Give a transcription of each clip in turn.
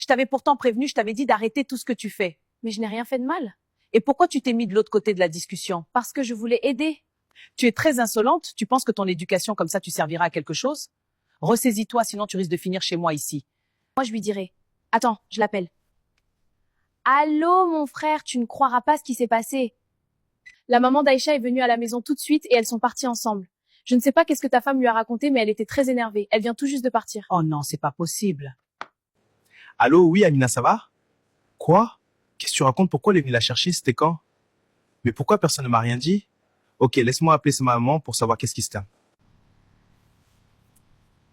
t'avais pourtant prévenu, je t'avais dit d'arrêter tout ce que tu fais. Mais je n'ai rien fait de mal. Et pourquoi tu t'es mis de l'autre côté de la discussion? Parce que je voulais aider. Tu es très insolente, tu penses que ton éducation comme ça tu serviras à quelque chose? Ressaisis-toi, sinon tu risques de finir chez moi ici. Moi, je lui dirai. Attends, je l'appelle. Allô, mon frère, tu ne croiras pas ce qui s'est passé. La maman d'Aïcha est venue à la maison tout de suite et elles sont parties ensemble. Je ne sais pas qu'est-ce que ta femme lui a raconté, mais elle était très énervée. Elle vient tout juste de partir. Oh non, c'est pas possible. Allô, oui, Amina, ça va? Quoi? Qu'est-ce que tu racontes? Pourquoi elle est venue la chercher? C'était quand? Mais pourquoi personne ne m'a rien dit? Ok, laisse-moi appeler sa maman pour savoir qu'est-ce qui se passe.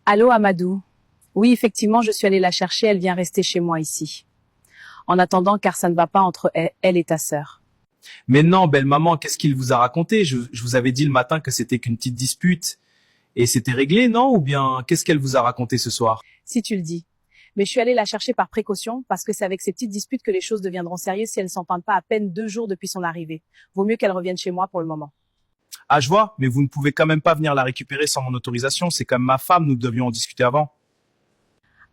Allô, Amadou. Oui, effectivement, je suis allée la chercher, elle vient rester chez moi ici. En attendant, car ça ne va pas entre elle et ta sœur. Mais non, belle maman, qu'est-ce qu'il vous a raconté? Je vous avais dit le matin que c'était qu'une petite dispute. Et c'était réglé, non? Ou bien, qu'est-ce qu'elle vous a raconté ce soir? Si tu le dis. Mais je suis allée la chercher par précaution, parce que c'est avec ces petites disputes que les choses deviendront sérieuses si elles ne s'entendent pas à peine 2 jours depuis son arrivée. Vaut mieux qu'elle revienne chez moi pour le moment. Ah, je vois, mais vous ne pouvez quand même pas venir la récupérer sans mon autorisation. C'est comme ma femme, nous devions en discuter avant.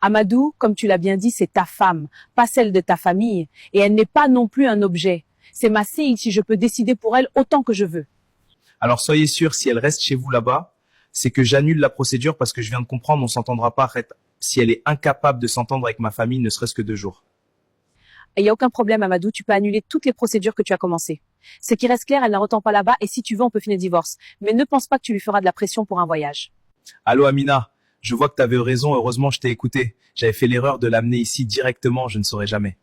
Amadou, comme tu l'as bien dit, c'est ta femme, pas celle de ta famille. Et elle n'est pas non plus un objet. C'est ma fille, si je peux décider pour elle autant que je veux. Alors soyez sûr, si elle reste chez vous là-bas, c'est que j'annule la procédure parce que je viens de comprendre, on s'entendra pas si elle est incapable de s'entendre avec ma famille, ne serait-ce que 2 jours. Il n'y a aucun problème, Amadou, tu peux annuler toutes les procédures que tu as commencées. Ce qui reste clair, elle n'en retend pas là-bas et si tu veux, on peut finir le divorce. Mais ne pense pas que tu lui feras de la pression pour un voyage. Allô Amina, je vois que tu avais raison, heureusement je t'ai écouté. J'avais fait l'erreur de l'amener ici directement, je ne saurais jamais.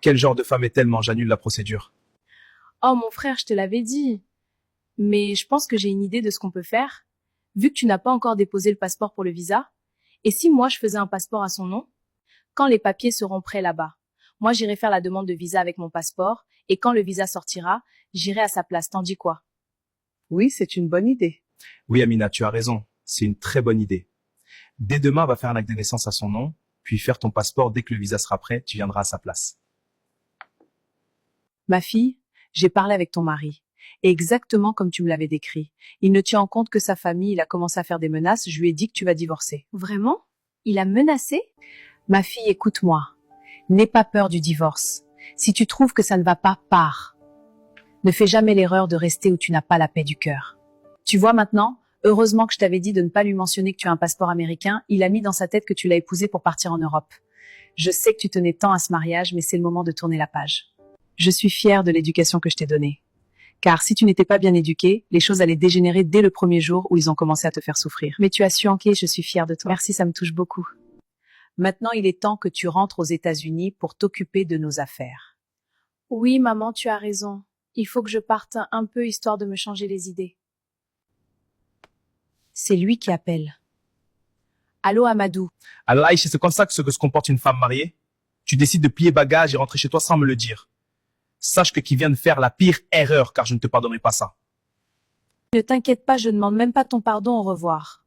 Quel genre de femme est-elle? J'annule la procédure. Oh, mon frère, je te l'avais dit. Mais je pense que j'ai une idée de ce qu'on peut faire. Vu que tu n'as pas encore déposé le passeport pour le visa, et si moi je faisais un passeport à son nom, quand les papiers seront prêts là-bas, moi j'irai faire la demande de visa avec mon passeport, et quand le visa sortira, j'irai à sa place. T'en dis quoi? Oui, c'est une bonne idée. Oui Amina, tu as raison, c'est une très bonne idée. Dès demain, va faire un acte de naissance à son nom, puis faire ton passeport dès que le visa sera prêt, tu viendras à sa place. Ma fille, j'ai parlé avec ton mari. Et exactement comme tu me l'avais décrit. Il ne tient en compte que sa famille, il a commencé à faire des menaces, je lui ai dit que tu vas divorcer. Vraiment? Il a menacé? Ma fille, écoute-moi. N'aie pas peur du divorce. Si tu trouves que ça ne va pas, pars. Ne fais jamais l'erreur de rester où tu n'as pas la paix du cœur. Tu vois maintenant, heureusement que je t'avais dit de ne pas lui mentionner que tu as un passeport américain, il a mis dans sa tête que tu l'as épousé pour partir en Europe. Je sais que tu tenais tant à ce mariage, mais c'est le moment de tourner la page. Je suis fière de l'éducation que je t'ai donnée. Car si tu n'étais pas bien éduquée, les choses allaient dégénérer dès le premier jour où ils ont commencé à te faire souffrir. Mais tu as su enquiller, je suis fière de toi. Merci, ça me touche beaucoup. Maintenant, il est temps que tu rentres aux États-Unis pour t'occuper de nos affaires. Oui, maman, tu as raison. Il faut que je parte un peu histoire de me changer les idées. C'est lui qui appelle. Allô, Amadou. Alors Aïcha, c'est comme ça que se comporte une femme mariée? Tu décides de plier bagages et rentrer chez toi sans me le dire. Sache que qui vient de faire la pire erreur, car je ne te pardonnerai pas ça. Ne t'inquiète pas, je ne demande même pas ton pardon, au revoir.